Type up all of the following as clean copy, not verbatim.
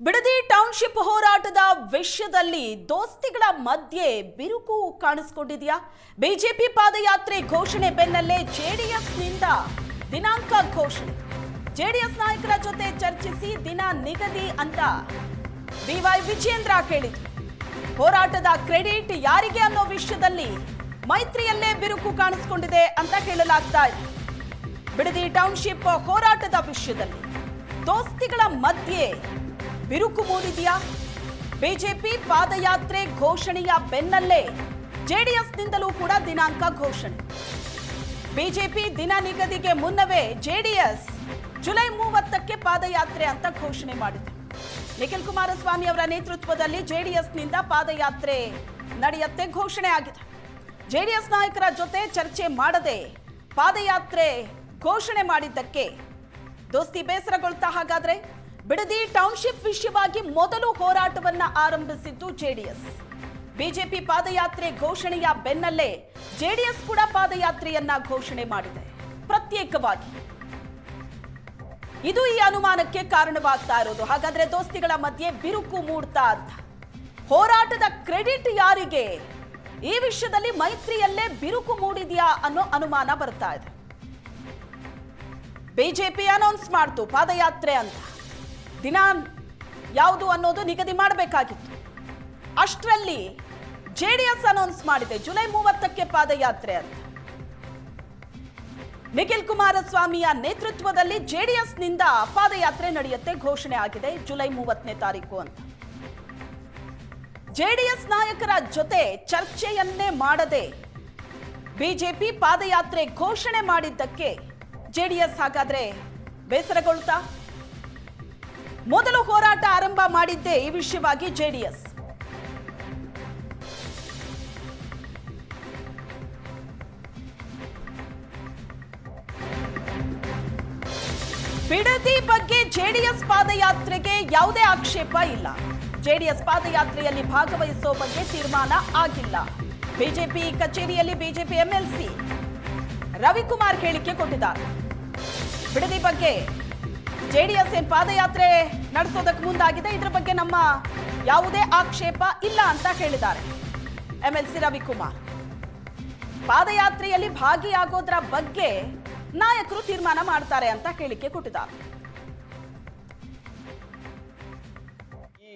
Bidadi township ಹೋರಾಟದ ವಿಷಯದಲ್ಲಿ ದೋಸ್ತಿಗಳ ಮಧ್ಯೆ ಬಿರುಕು ಕಾಣಿಸಿಕೊಂಡಿದೆಯಾ? ಬಿಜೆಪಿ ಪಾದಯಾತ್ರೆ ಘೋಷಣೆ ಬೆನ್ನಲ್ಲೇ ಜೆಡಿಎಸ್ನಿಂದ ದಿನಾಂಕ ಘೋಷಣೆ. ಜೆಡಿಎಸ್ ನಾಯಕರ ಜೊತೆ ಚರ್ಚಿಸಿ ದಿನ ನಿಗದಿ ಅಂತ ಬಿವೈ ವಿಜೇಂದ್ರ ಹೇಳಿದರು. ಹೋರಾಟದ ಕ್ರೆಡಿಟ್ ಯಾರಿಗೆ ಅನ್ನೋ ವಿಷಯದಲ್ಲಿ ಮೈತ್ರಿಯಲ್ಲೇ ಬಿರುಕು ಕಾಣಿಸಿಕೊಂಡಿದೆ ಅಂತ ಹೇಳಲಾಗ್ತಾ ಇದೆ. ಬಿಡದಿ ಟೌನ್ಶಿಪ್ ಹೋರಾಟದ ವಿಷಯದಲ್ಲಿ ದೋಸ್ತಿಗಳ ಮಧ್ಯೆ ಬಿರುಕು ಮೂಡಿದೆಯಾ? ಬಿಜೆಪಿ ಪಾದಯಾತ್ರೆ ಘೋಷಣೆಯ ಬೆನ್ನಲ್ಲೇ ಜೆಡಿಎಸ್ನಿಂದಲೂ ಕೂಡ ದಿನಾಂಕ ಘೋಷಣೆ. ಬಿಜೆಪಿ ದಿನ ನಿಗದಿಗೆ ಮುನ್ನವೇ ಜೆಡಿಎಸ್ ಜುಲೈ 30ಕ್ಕೆ ಪಾದಯಾತ್ರೆ ಅಂತ ಘೋಷಣೆ ಮಾಡಿದೆ. ನಿಖಿಲ್ ಕುಮಾರಸ್ವಾಮಿ ಅವರ ನೇತೃತ್ವದಲ್ಲಿ ಜೆಡಿಎಸ್ನಿಂದ ಪಾದಯಾತ್ರೆ ನಡೆಯುತ್ತೆ ಘೋಷಣೆ ಆಗಿದೆ. ಜೆಡಿಎಸ್ ನಾಯಕರ ಜೊತೆ ಚರ್ಚೆ ಮಾಡದೆ ಪಾದಯಾತ್ರೆ ಘೋಷಣೆ ಮಾಡಿದ್ದಕ್ಕೆ ದೋಸ್ತಿ ಬೇಸರಗೊಳ್ತಾ. ಹಾಗಾದ್ರೆ ಬಿಡದಿ ಟೌನ್ಶಿಪ್ ವಿಷಯವಾಗಿ ಮೊದಲು ಹೋರಾಟವನ್ನ ಆರಂಭಿಸಿದ್ದು ಜೆಡಿಎಸ್. ಬಿಜೆಪಿ ಪಾದಯಾತ್ರೆ ಘೋಷಣೆಯ ಬೆನ್ನಲ್ಲೇ ಜೆಡಿಎಸ್ ಕೂಡ ಪಾದಯಾತ್ರೆಯನ್ನ ಘೋಷಣೆ ಮಾಡಿದೆ ಪ್ರತ್ಯೇಕವಾಗಿ. ಇದು ಈ ಅನುಮಾನಕ್ಕೆ ಕಾರಣವಾಗ್ತಾ ಇರೋದು. ಹಾಗಾದ್ರೆ ದೋಸ್ತಿಗಳ ಮಧ್ಯೆ ಬಿರುಕು ಮೂಡ್ತಾ ಅಂತ ಹೋರಾಟದ ಕ್ರೆಡಿಟ್ ಯಾರಿಗೆ? ಈ ವಿಷಯದಲ್ಲಿ ಮೈತ್ರಿಯಲ್ಲೇ ಬಿರುಕು ಮೂಡಿದ್ಯಾ ಅನ್ನೋ ಅನುಮಾನ ಬರ್ತಾ ಇದೆ. ಬಿಜೆಪಿ ಅನೌನ್ಸ್ ಮಾಡ್ತು ಪಾದಯಾತ್ರೆ ಅಂತ, ದಿನ ಯಾವುದು ಅನ್ನೋದು ನಿಗದಿ ಮಾಡಬೇಕಾಗಿತ್ತು. ಅಷ್ಟರಲ್ಲಿ ಜೆಡಿಎಸ್ ಅನೌನ್ಸ್ ಮಾಡಿದೆ ಜುಲೈ 30ಕ್ಕೆ ಪಾದಯಾತ್ರೆ ಅಂತ. ನಿಖಿಲ್ ಕುಮಾರಸ್ವಾಮಿಯ ನೇತೃತ್ವದಲ್ಲಿ ಜೆಡಿಎಸ್ನಿಂದ ಪಾದಯಾತ್ರೆ ನಡೆಯುತ್ತೆ ಘೋಷಣೆ ಆಗಿದೆ ಜುಲೈ 30ನೇ ತಾರೀಕು ಅಂತ. ಜೆಡಿಎಸ್ ನಾಯಕರ ಜೊತೆ ಚರ್ಚೆಯನ್ನೇ ಮಾಡದೆ ಬಿಜೆಪಿ ಪಾದಯಾತ್ರೆ ಘೋಷಣೆ ಮಾಡಿದ್ದಕ್ಕೆ ಜೆಡಿಎಸ್ ಹಾಗಾದ್ರೆ ಬೇಸರಗೊಳ್ತಾ? ಮೊದಲು ಹೋರಾಟ ಆರಂಭ ಮಾಡಿದ್ದೇ ಈ ವಿಷಯವಾಗಿ ಜೆಡಿಎಸ್. ಬಿಡದಿ ಬಗ್ಗೆ ಜೆಡಿಎಸ್ ಪಾದಯಾತ್ರೆಗೆ ಯಾವುದೇ ಆಕ್ಷೇಪ ಇಲ್ಲ. ಜೆಡಿಎಸ್ ಪಾದಯಾತ್ರೆಯಲ್ಲಿ ಭಾಗವಹಿಸೋ ಬಗ್ಗೆ ತೀರ್ಮಾನ ಆಗಿಲ್ಲ. ಬಿಜೆಪಿ ಕಚೇರಿಯಲ್ಲಿ ಬಿಜೆಪಿ ಎಂಎಲ್ಸಿ ರವಿಕುಮಾರ್ ಹೇಳಿಕೆ ಕೊಟ್ಟಿದ್ದಾರೆ. ಬಿಡದಿ ಬಗ್ಗೆ ಜೆಡಿಎಸ್ ಏನ್ ಪಾದಯಾತ್ರೆ ನಡೆಸೋದಕ್ಕೆ ಮುಂದಾಗಿದೆ, ಇದರ ಬಗ್ಗೆ ನಮ್ಮ ಯಾವುದೇ ಆಕ್ಷೇಪ ಇಲ್ಲ ಅಂತ ಹೇಳಿದ್ದಾರೆ ಎಂಎಲ್ಸಿ ರವಿಕುಮಾರ್. ಪಾದಯಾತ್ರೆಯಲ್ಲಿ ಭಾಗಿಯಾಗೋದ್ರ ಬಗ್ಗೆ ನಾಯಕರು ತೀರ್ಮಾನ ಮಾಡ್ತಾರೆ ಅಂತ ಹೇಳಿಕೆ ಕೊಟ್ಟಿದ್ದಾರೆ. ಈ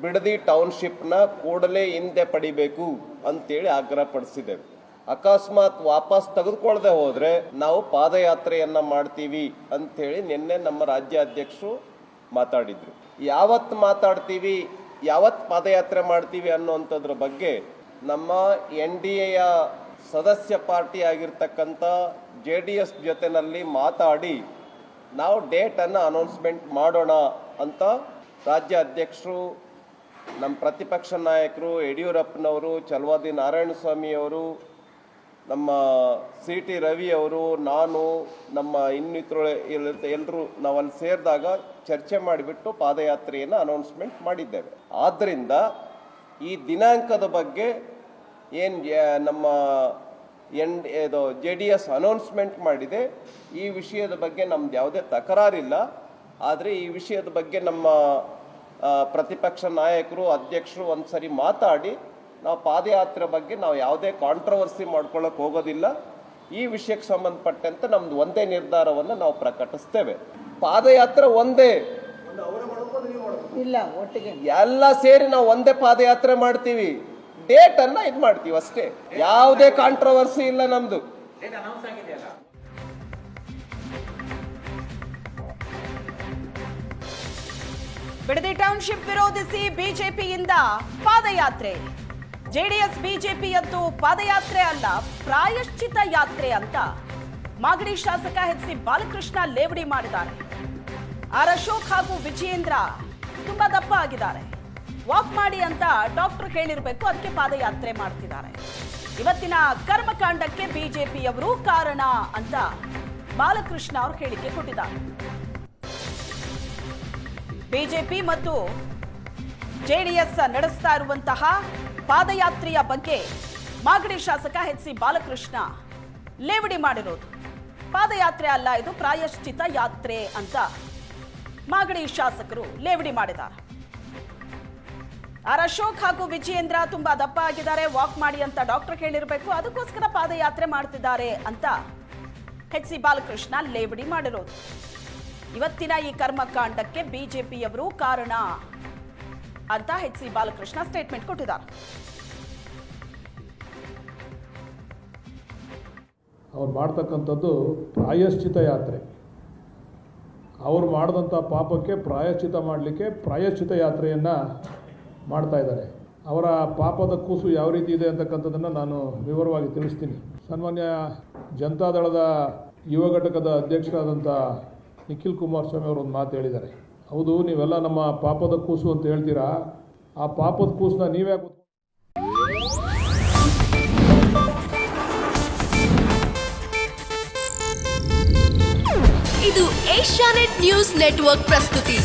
ಬಿಡದಿ ಟೌನ್ಶಿಪ್ನ ಕೂಡಲೇ ಹಿಂದೆ ಪಡಿಬೇಕು ಅಂತೇಳಿ ಆಗ್ರಹ ಪಡಿಸಿದ್ದೇವೆ. ಅಕಸ್ಮಾತ್ ವಾಪಸ್ ತೆಗೆದುಕೊಳ್ಳದೆ ಹೋದ್ರೆ ನಾವು ಪಾದಯಾತ್ರೆಯನ್ನ ಮಾಡ್ತೀವಿ ಅಂಥೇಳಿ ನಿನ್ನೆ ನಮ್ಮ ರಾಜ್ಯಾಧ್ಯಕ್ಷರು ಮಾತಾಡಿದ್ರು. ಯಾವತ್ತು ಮಾತಾಡ್ತೀವಿ, ಯಾವತ್ತು ಪಾದಯಾತ್ರೆ ಮಾಡ್ತೀವಿ ಅನ್ನೋಂಥದ್ರ ಬಗ್ಗೆ ನಮ್ಮ NDAಯ ಸದಸ್ಯ ಪಾರ್ಟಿ ಆಗಿರ್ತಕ್ಕಂಥ JDS ಜೊತೆನಲ್ಲಿ ಮಾತಾಡಿ ನಾವು ಡೇಟನ್ನು ಅನೌನ್ಸ್ಮೆಂಟ್ ಮಾಡೋಣ ಅಂತ ರಾಜ್ಯ ಅಧ್ಯಕ್ಷರು, ನಮ್ಮ ಪ್ರತಿಪಕ್ಷ ನಾಯಕರು ಯಡಿಯೂರಪ್ಪನವರು, ಚಲವಾದಿ ನಾರಾಯಣಸ್ವಾಮಿಯವರು, ನಮ್ಮ CT ರವಿ ಅವರು, ನಾನು, ನಮ್ಮ ಇನ್ನಿತರು ಎಲ್ಲರೂ ನಾವಲ್ಲಿ ಸೇರಿದಾಗ ಚರ್ಚೆ ಮಾಡಿಬಿಟ್ಟು ಪಾದಯಾತ್ರೆಯನ್ನು ಅನೌನ್ಸ್ಮೆಂಟ್ ಮಾಡಿದ್ದೇವೆ. ಆದ್ದರಿಂದ ಈ ದಿನಾಂಕದ ಬಗ್ಗೆ ಏನು ನಮ್ಮ JDS ಅನೌನ್ಸ್ಮೆಂಟ್ ಮಾಡಿದೆ, ಈ ವಿಷಯದ ಬಗ್ಗೆ ನಮ್ದು ಯಾವುದೇ ತಕರಾರಿಲ್ಲ. ಆದರೆ ಈ ವಿಷಯದ ಬಗ್ಗೆ ನಮ್ಮ ಪ್ರತಿಪಕ್ಷ ನಾಯಕರು, ಅಧ್ಯಕ್ಷರು ಒಂದು ಸರಿ ಮಾತಾಡಿ ನಾವು ಪಾದಯಾತ್ರೆ ಬಗ್ಗೆ ನಾವು ಯಾವುದೇ ಕಾಂಟ್ರವರ್ಸಿ ಮಾಡ್ಕೊಳ್ಳೋಕೆ ಹೋಗೋದಿಲ್ಲ. ಈ ವಿಷಯಕ್ಕೆ ಸಂಬಂಧಪಟ್ಟಂತೆ ನಮ್ದು ಒಂದೇ ನಿರ್ಧಾರವನ್ನು ನಾವು ಪ್ರಕಟಿಸ್ತೇವೆ. ಪಾದಯಾತ್ರೆ ಒಂದೇ ಇಲ್ಲ, ಒಟ್ಟಿಗೆ ಎಲ್ಲ ಸೇರಿ ನಾವು ಒಂದೇ ಪಾದಯಾತ್ರೆ ಮಾಡ್ತೀವಿ, ಡೇಟ್ ಅನ್ನ ಇದು ಮಾಡ್ತೀವಿ ಅಷ್ಟೇ. ಯಾವುದೇ ಕಾಂಟ್ರವರ್ಸಿ ಇಲ್ಲ ನಮ್ದು. ಬಿಡದಿ ಟೌನ್ಶಿಪ್ ವಿರೋಧಿಸಿ ಬಿಜೆಪಿಯಿಂದ ಪಾದಯಾತ್ರೆ. ಜೆಡಿಎಸ್ ಬಿಜೆಪಿಯದ್ದು ಪಾದಯಾತ್ರೆ ಅಲ್ಲ, ಪ್ರಾಯಶ್ಚಿತ ಯಾತ್ರೆ ಅಂತ ಮಾಗಡಿ ಶಾಸಕ ಎಚ್.ಸಿ. ಬಾಲಕೃಷ್ಣ ಲೇವಡಿ ಮಾಡಿದ್ದಾರೆ. ಆರ್ ಅಶೋಕ್ ಹಾಗೂ ವಿಜಯೇಂದ್ರ ತುಂಬಾ ದಪ್ಪ ಆಗಿದ್ದಾರೆ, ವಾಕ್ ಮಾಡಿ ಅಂತ ಡಾಕ್ಟರ್ ಹೇಳಿರ್ಬೇಕು, ಅದಕ್ಕೆ ಪಾದಯಾತ್ರೆ ಮಾಡ್ತಿದ್ದಾರೆ. ಇವತ್ತಿನ ಕರ್ಮಕಾಂಡಕ್ಕೆ ಬಿಜೆಪಿಯವರು ಕಾರಣ ಅಂತ ಬಾಲಕೃಷ್ಣ ಅವರು ಹೇಳಿಕೆ ಕೊಟ್ಟಿದ್ದಾರೆ. ಬಿಜೆಪಿ ಮತ್ತು ಜೆಡಿಎಸ್ ನಡೆಸ್ತಾ ಇರುವಂತಹ ಪಾದಯಾತ್ರೆಯ ಬಗ್ಗೆ ಮಾಗಡಿ ಶಾಸಕ ಎಚ್.ಸಿ. ಬಾಲಕೃಷ್ಣ ಲೇವಡಿ ಮಾಡಿರೋದು. ಪಾದಯಾತ್ರೆ ಅಲ್ಲ, ಇದು ಪ್ರಾಯಶ್ಚಿತ ಯಾತ್ರೆ ಅಂತ ಮಾಗಡಿ ಶಾಸಕರು ಲೇವಡಿ ಮಾಡಿದ್ದಾರೆ. ಆರ್ ಅಶೋಕ್ ಹಾಗೂ ವಿಜಯೇಂದ್ರ ತುಂಬಾ ದಪ್ಪ ಆಗಿದ್ದಾರೆ, ವಾಕ್ ಮಾಡಿ ಅಂತ ಡಾಕ್ಟರ್ ಹೇಳಿರಬೇಕು, ಅದಕ್ಕೋಸ್ಕರ ಪಾದಯಾತ್ರೆ ಮಾಡ್ತಿದ್ದಾರೆ ಅಂತ ಎಚ್ ಸಿ ಬಾಲಕೃಷ್ಣ ಲೇವಡಿ ಮಾಡಿರೋದು. ಇವತ್ತಿನ ಈ ಕರ್ಮಕಾಂಡಕ್ಕೆ ಬಿಜೆಪಿಯವರು ಕಾರಣ ಅಂತ ಎಚ್ ಸಿ ಬಾಲಕೃಷ್ಣ ಸ್ಟೇಟ್ಮೆಂಟ್ ಕೊಟ್ಟಿದ್ದಾರೆ. ಅವ್ರು ಮಾಡ್ತಕ್ಕಂಥದ್ದು ಪ್ರಾಯಶ್ಚಿತ ಯಾತ್ರೆ. ಅವರು ಮಾಡಿದಂಥ ಪಾಪಕ್ಕೆ ಪ್ರಾಯಶ್ಚಿತ ಮಾಡಲಿಕ್ಕೆ ಪ್ರಾಯಶ್ಚಿತ ಯಾತ್ರೆಯನ್ನು ಮಾಡ್ತಾ ಇದ್ದಾರೆ. ಅವರ ಪಾಪದ ಕೂಸು ಯಾವ ರೀತಿ ಇದೆ ಅಂತಕ್ಕಂಥದ್ದನ್ನು ನಾನು ವಿವರವಾಗಿ ತಿಳಿಸ್ತೀನಿ. ಸನ್ಮಾನ್ಯ ಜನತಾದಳದ ಯುವ ಘಟಕದ ಅಧ್ಯಕ್ಷರಾದಂಥ ನಿಖಿಲ್ ಕುಮಾರಸ್ವಾಮಿ ಅವರು ಒಂದು ಮಾತು ಹೇಳಿದ್ದಾರೆ. ಹೌದು, ನೀವೆಲ್ಲ ನಮ್ಮ ಪಾಪದ ಕೂಸು ಅಂತ ಹೇಳ್ತೀರಾ, ಆ ಪಾಪದ ಕೂಸನ್ನ ನೀವೇ ಇದು ಏಷ್ಯಾನೆಟ್ ನ್ಯೂಸ್ ನೆಟ್ವರ್ಕ್ ಪ್ರಸ್ತುತಿ.